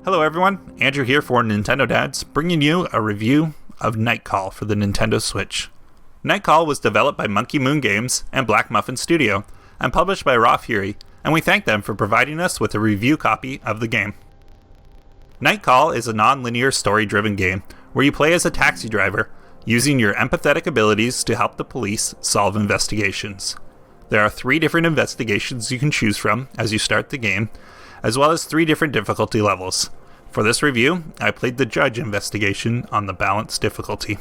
Hello everyone, Andrew here for Nintendo Dads, bringing you a review of Nightcall for the Nintendo Switch. Nightcall was developed by Monkey Moon Games and Black Muffin Studio, and published by Raw Fury, and we thank them for providing us with a review copy of the game. Nightcall is a non-linear story-driven game where you play as a taxi driver, using your empathetic abilities to help the police solve investigations. There are 3 different investigations you can choose from as you start the game, as well as 3 different difficulty levels. For this review, I played the Judge investigation on the balanced difficulty.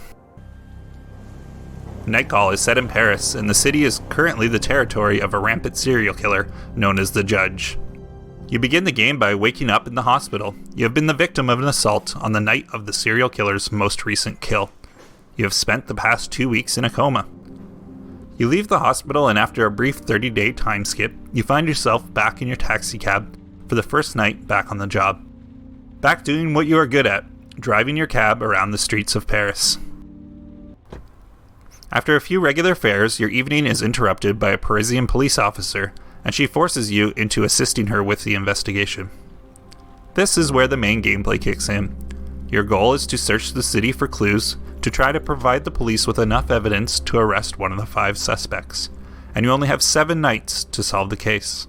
Nightcall is set in Paris, and the city is currently the territory of a rampant serial killer known as the Judge. You begin the game by waking up in the hospital. You have been the victim of an assault on the night of the serial killer's most recent kill. You have spent the past 2 weeks in a coma. You leave the hospital, and after a brief 30-day time skip, you find yourself back in your taxi cab for the first night back on the job. Back doing what you are good at, driving your cab around the streets of Paris. After a few regular fares, your evening is interrupted by a Parisian police officer, and she forces you into assisting her with the investigation. This is where the main gameplay kicks in. Your goal is to search the city for clues to try to provide the police with enough evidence to arrest one of the 5 suspects, and you only have 7 nights to solve the case.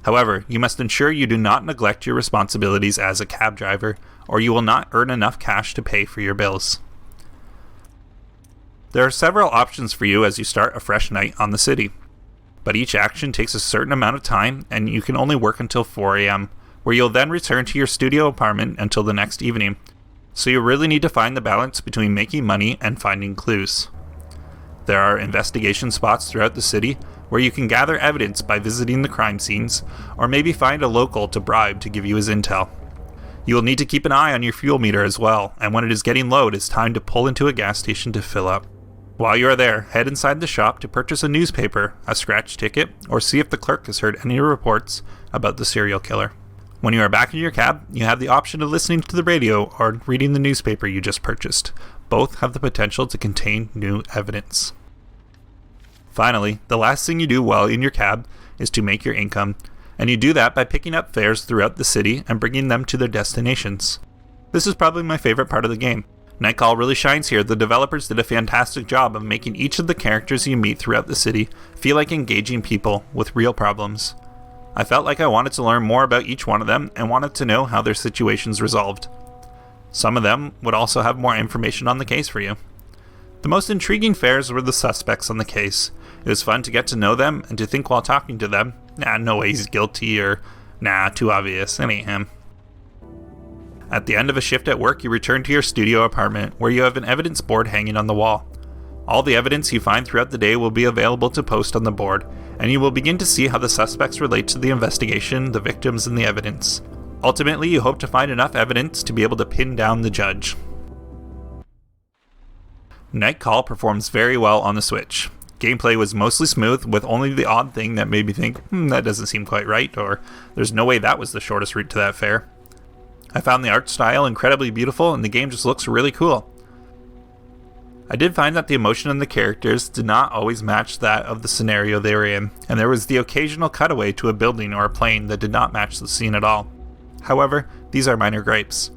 However, you must ensure you do not neglect your responsibilities as a cab driver, or you will not earn enough cash to pay for your bills. There are several options for you as you start a fresh night on the city, but each action takes a certain amount of time, and you can only work until 4 a.m., where you'll then return to your studio apartment until the next evening, so you really need to find the balance between making money and finding clues. There are investigation spots throughout the city where you can gather evidence by visiting the crime scenes, or maybe find a local to bribe to give you his intel. You will need to keep an eye on your fuel meter as well, and when it is getting low, it is time to pull into a gas station to fill up. While you are there, head inside the shop to purchase a newspaper, a scratch ticket, or see if the clerk has heard any reports about the serial killer. When you are back in your cab, you have the option of listening to the radio or reading the newspaper you just purchased. Both have the potential to contain new evidence. Finally, the last thing you do while in your cab is to make your income, and you do that by picking up fares throughout the city and bringing them to their destinations. This is probably my favorite part of the game. Nightcall really shines here. The developers did a fantastic job of making each of the characters you meet throughout the city feel like engaging people with real problems. I felt like I wanted to learn more about each one of them and wanted to know how their situations resolved. Some of them would also have more information on the case for you. The most intriguing fares were the suspects on the case. It was fun to get to know them and to think while talking to them, no way he's guilty, or too obvious, it ain't him. At the end of a shift at work, you return to your studio apartment where you have an evidence board hanging on the wall. All the evidence you find throughout the day will be available to post on the board, and you will begin to see how the suspects relate to the investigation, the victims, and the evidence. Ultimately, you hope to find enough evidence to be able to pin down the judge. Nightcall performs very well on the Switch. Gameplay was mostly smooth, with only the odd thing that made me think, that doesn't seem quite right, or there's no way that was the shortest route to that fare. I found the art style incredibly beautiful, and the game just looks really cool. I did find that the emotion in the characters did not always match that of the scenario they were in, and there was the occasional cutaway to a building or a plane that did not match the scene at all. However, these are minor gripes.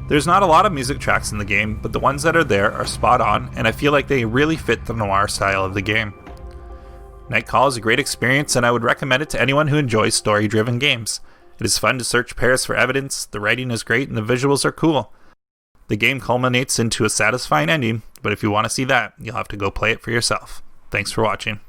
There's not a lot of music tracks in the game, but the ones that are there are spot on, and I feel like they really fit the noir style of the game. Nightcall is a great experience, and I would recommend it to anyone who enjoys story-driven games. It is fun to search Paris for evidence, the writing is great, and the visuals are cool. The game culminates into a satisfying ending, but if you want to see that, you'll have to go play it for yourself. Thanks for watching.